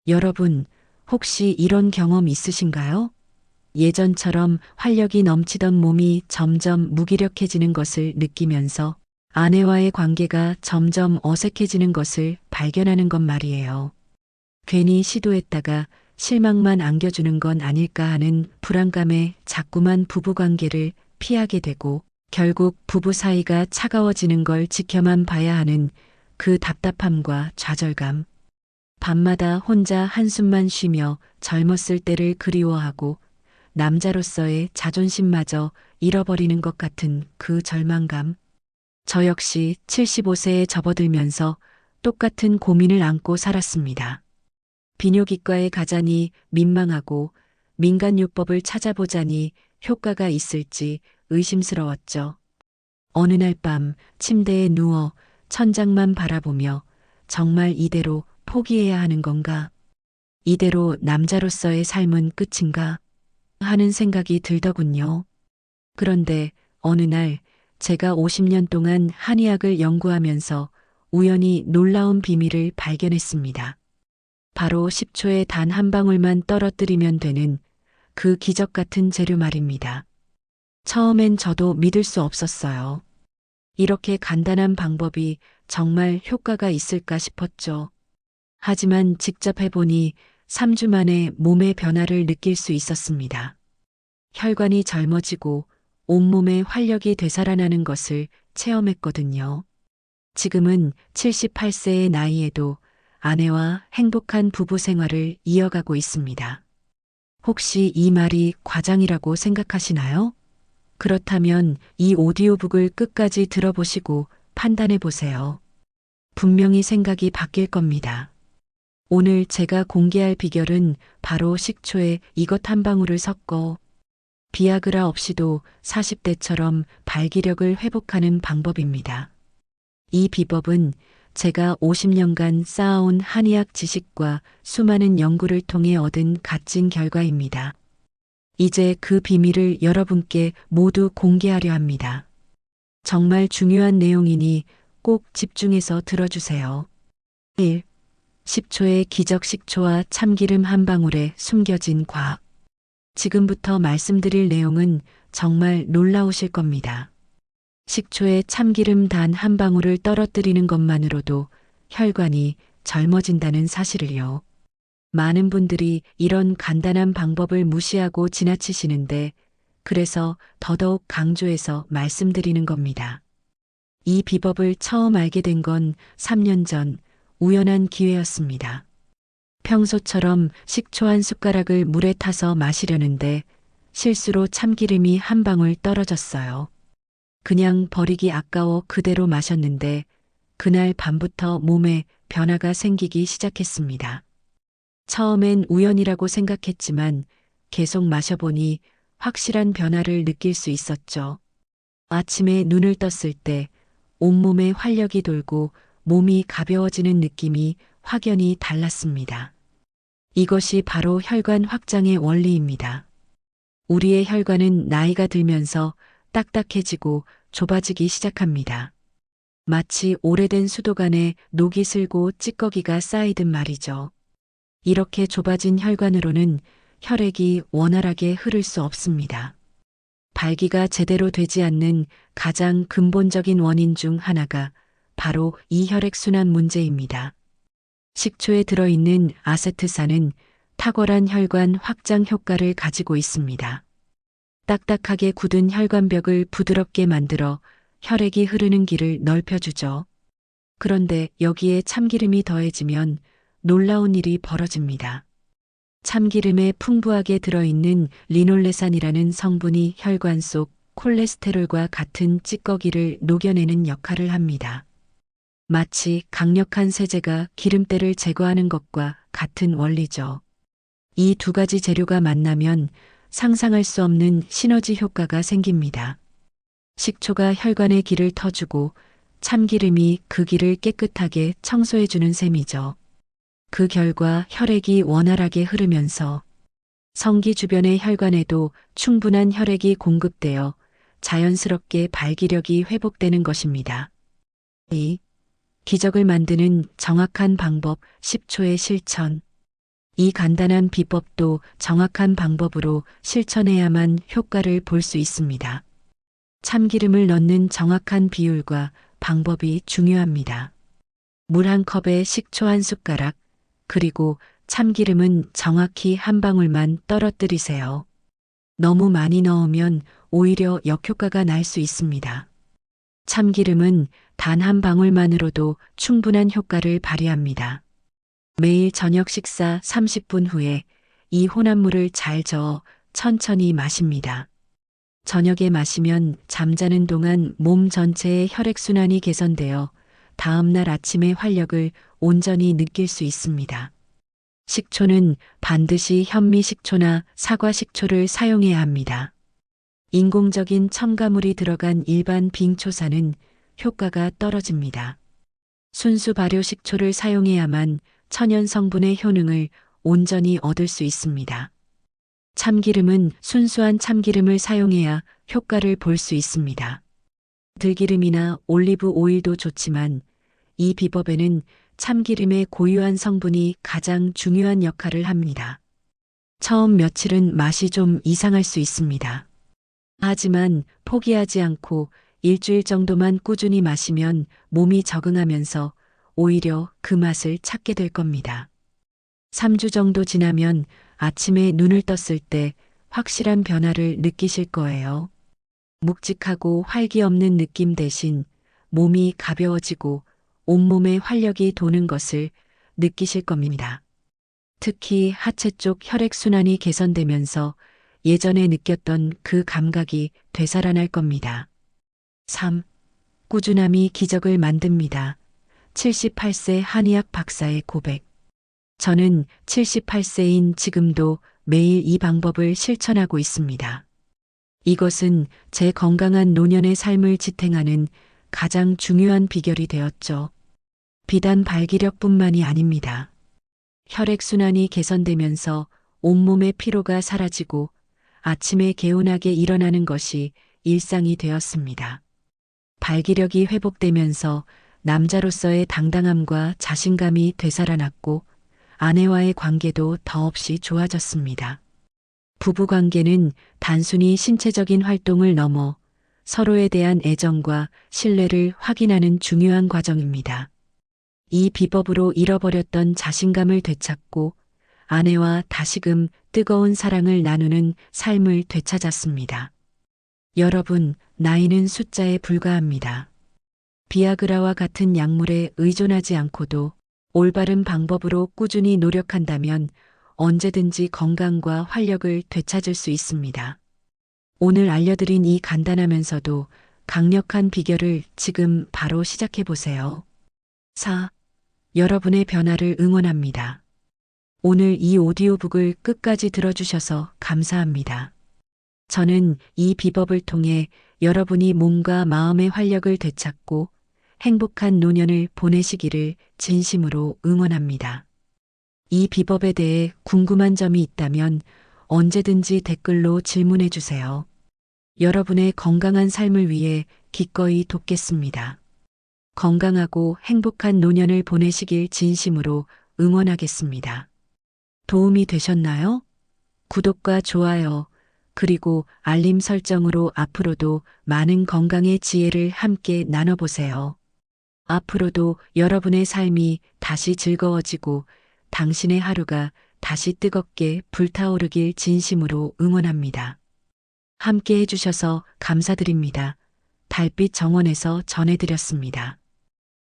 여러분, 혹시 이런 경험 있으신가요? 예전처럼 활력이 넘치던 몸이 점점 무기력해지는 것을 느끼면서 아내와의 관계가 점점 어색해지는 것을 발견하는 것 말이에요. 괜히 시도했다가 실망만 안겨주는 건 아닐까 하는 불안감에 자꾸만 부부관계를 피하게 되고 결국 부부 사이가 차가워지는 걸 지켜만 봐야 하는 그 답답함과 좌절감. 밤마다 혼자 한숨만 쉬며 젊었을 때를 그리워하고 남자로서의 자존심마저 잃어버리는 것 같은 그 절망감. 저 역시 75세에 접어들면서 똑같은 고민을 안고 살았습니다. 비뇨기과에 가자니 민망하고 민간요법을 찾아보자니 효과가 있을지 의심스러웠죠. 어느 날 밤 침대에 누워 천장만 바라보며 정말 이대로 포기해야 하는 건가? 이대로 남자로서의 삶은 끝인가? 하는 생각이 들더군요. 그런데 어느 날 제가 50년 동안 한의학을 연구하면서 우연히 놀라운 비밀을 발견했습니다. 바로 10초에 단 한 방울만 떨어뜨리면 되는 그 기적 같은 재료 말입니다. 처음엔 저도 믿을 수 없었어요. 이렇게 간단한 방법이 정말 효과가 있을까 싶었죠. 하지만 직접 해보니 3주 만에 몸의 변화를 느낄 수 있었습니다. 혈관이 젊어지고 온몸에 활력이 되살아나는 것을 체험했거든요. 지금은 78세의 나이에도 아내와 행복한 부부 생활을 이어가고 있습니다. 혹시 이 말이 과장이라고 생각하시나요? 그렇다면 이 오디오북을 끝까지 들어보시고 판단해 보세요. 분명히 생각이 바뀔 겁니다. 오늘 제가 공개할 비결은 바로 식초에 이것 한 방울을 섞어 비아그라 없이도 40대처럼 발기력을 회복하는 방법입니다. 이 비법은 제가 50년간 쌓아온 한의학 지식과 수많은 연구를 통해 얻은 값진 결과입니다. 이제 그 비밀을 여러분께 모두 공개하려 합니다. 정말 중요한 내용이니 꼭 집중해서 들어주세요. 1. 10초의 기적 식초와 참기름 한 방울에 숨겨진 과학. 지금부터 말씀드릴 내용은 정말 놀라우실 겁니다. 식초에 참기름 단 한 방울을 떨어뜨리는 것만으로도 혈관이 젊어진다는 사실을요. 많은 분들이 이런 간단한 방법을 무시하고 지나치시는데 그래서 더더욱 강조해서 말씀드리는 겁니다. 이 비법을 처음 알게 된 건 3년 전 우연한 기회였습니다. 평소처럼 식초 한 숟가락을 물에 타서 마시려는데 실수로 참기름이 한 방울 떨어졌어요. 그냥 버리기 아까워 그대로 마셨는데 그날 밤부터 몸에 변화가 생기기 시작했습니다. 처음엔 우연이라고 생각했지만 계속 마셔보니 확실한 변화를 느낄 수 있었죠. 아침에 눈을 떴을 때 온몸에 활력이 돌고 몸이 가벼워지는 느낌이 확연히 달랐습니다. 이것이 바로 혈관 확장의 원리입니다. 우리의 혈관은 나이가 들면서 딱딱해지고 좁아지기 시작합니다. 마치 오래된 수도관에 녹이 슬고 찌꺼기가 쌓이듯 말이죠. 이렇게 좁아진 혈관으로는 혈액이 원활하게 흐를 수 없습니다. 발기가 제대로 되지 않는 가장 근본적인 원인 중 하나가 바로 이 혈액순환 문제입니다. 식초에 들어있는 아세트산은 탁월한 혈관 확장 효과를 가지고 있습니다. 딱딱하게 굳은 혈관벽을 부드럽게 만들어 혈액이 흐르는 길을 넓혀주죠. 그런데 여기에 참기름이 더해지면 놀라운 일이 벌어집니다. 참기름에 풍부하게 들어있는 리놀레산이라는 성분이 혈관 속 콜레스테롤과 같은 찌꺼기를 녹여내는 역할을 합니다. 마치 강력한 세제가 기름때를 제거하는 것과 같은 원리죠. 이 두 가지 재료가 만나면 상상할 수 없는 시너지 효과가 생깁니다. 식초가 혈관의 길을 터주고 참기름이 그 길을 깨끗하게 청소해주는 셈이죠. 그 결과 혈액이 원활하게 흐르면서 성기 주변의 혈관에도 충분한 혈액이 공급되어 자연스럽게 발기력이 회복되는 것입니다. 이 기적을 만드는 정확한 방법 10초의 실천. 이 간단한 비법도 정확한 방법으로 실천해야만 효과를 볼 수 있습니다. 참기름을 넣는 정확한 비율과 방법이 중요합니다. 물 한 컵에 식초 한 숟가락, 그리고 참기름은 정확히 한 방울만 떨어뜨리세요. 너무 많이 넣으면 오히려 역효과가 날 수 있습니다. 참기름은 단 한 방울만으로도 충분한 효과를 발휘합니다. 매일 저녁 식사 30분 후에 이 혼합물을 잘 저어 천천히 마십니다. 저녁에 마시면 잠자는 동안 몸 전체의 혈액순환이 개선되어 다음날 아침의 활력을 온전히 느낄 수 있습니다. 식초는 반드시 현미식초나 사과식초를 사용해야 합니다. 인공적인 첨가물이 들어간 일반 빙초산은 효과가 떨어집니다. 순수 발효 식초를 사용해야만 천연 성분의 효능을 온전히 얻을 수 있습니다. 참기름은 순수한 참기름을 사용해야 효과를 볼 수 있습니다. 들기름이나 올리브 오일도 좋지만 이 비법에는 참기름의 고유한 성분이 가장 중요한 역할을 합니다. 처음 며칠은 맛이 좀 이상할 수 있습니다. 하지만 포기하지 않고 일주일 정도만 꾸준히 마시면 몸이 적응하면서 오히려 그 맛을 찾게 될 겁니다. 3주 정도 지나면 아침에 눈을 떴을 때 확실한 변화를 느끼실 거예요. 묵직하고 활기 없는 느낌 대신 몸이 가벼워지고 온몸에 활력이 도는 것을 느끼실 겁니다. 특히 하체 쪽 혈액순환이 개선되면서 예전에 느꼈던 그 감각이 되살아날 겁니다. 3. 꾸준함이 기적을 만듭니다. 78세 한의학 박사의 고백. 저는 78세인 지금도 매일 이 방법을 실천하고 있습니다. 이것은 제 건강한 노년의 삶을 지탱하는 가장 중요한 비결이 되었죠. 비단 발기력뿐만이 아닙니다. 혈액순환이 개선되면서 온몸의 피로가 사라지고 아침에 개운하게 일어나는 것이 일상이 되었습니다. 발기력이 회복되면서 남자로서의 당당함과 자신감이 되살아났고 아내와의 관계도 더없이 좋아졌습니다. 부부관계는 단순히 신체적인 활동을 넘어 서로에 대한 애정과 신뢰를 확인하는 중요한 과정입니다. 이 비법으로 잃어버렸던 자신감을 되찾고 아내와 다시금 뜨거운 사랑을 나누는 삶을 되찾았습니다. 여러분, 나이는 숫자에 불과합니다. 비아그라와 같은 약물에 의존하지 않고도 올바른 방법으로 꾸준히 노력한다면 언제든지 건강과 활력을 되찾을 수 있습니다. 오늘 알려드린 이 간단하면서도 강력한 비결을 지금 바로 시작해 보세요. 4. 여러분의 변화를 응원합니다. 오늘 이 오디오북을 끝까지 들어주셔서 감사합니다. 저는 이 비법을 통해 여러분이 몸과 마음의 활력을 되찾고 행복한 노년을 보내시기를 진심으로 응원합니다. 이 비법에 대해 궁금한 점이 있다면 언제든지 댓글로 질문해 주세요. 여러분의 건강한 삶을 위해 기꺼이 돕겠습니다. 건강하고 행복한 노년을 보내시길 진심으로 응원하겠습니다. 도움이 되셨나요? 구독과 좋아요, 그리고 알림 설정으로 앞으로도 많은 건강의 지혜를 함께 나눠보세요. 앞으로도 여러분의 삶이 다시 즐거워지고 당신의 하루가 다시 뜨겁게 불타오르길 진심으로 응원합니다. 함께 해주셔서 감사드립니다. 달빛 정원에서 전해드렸습니다.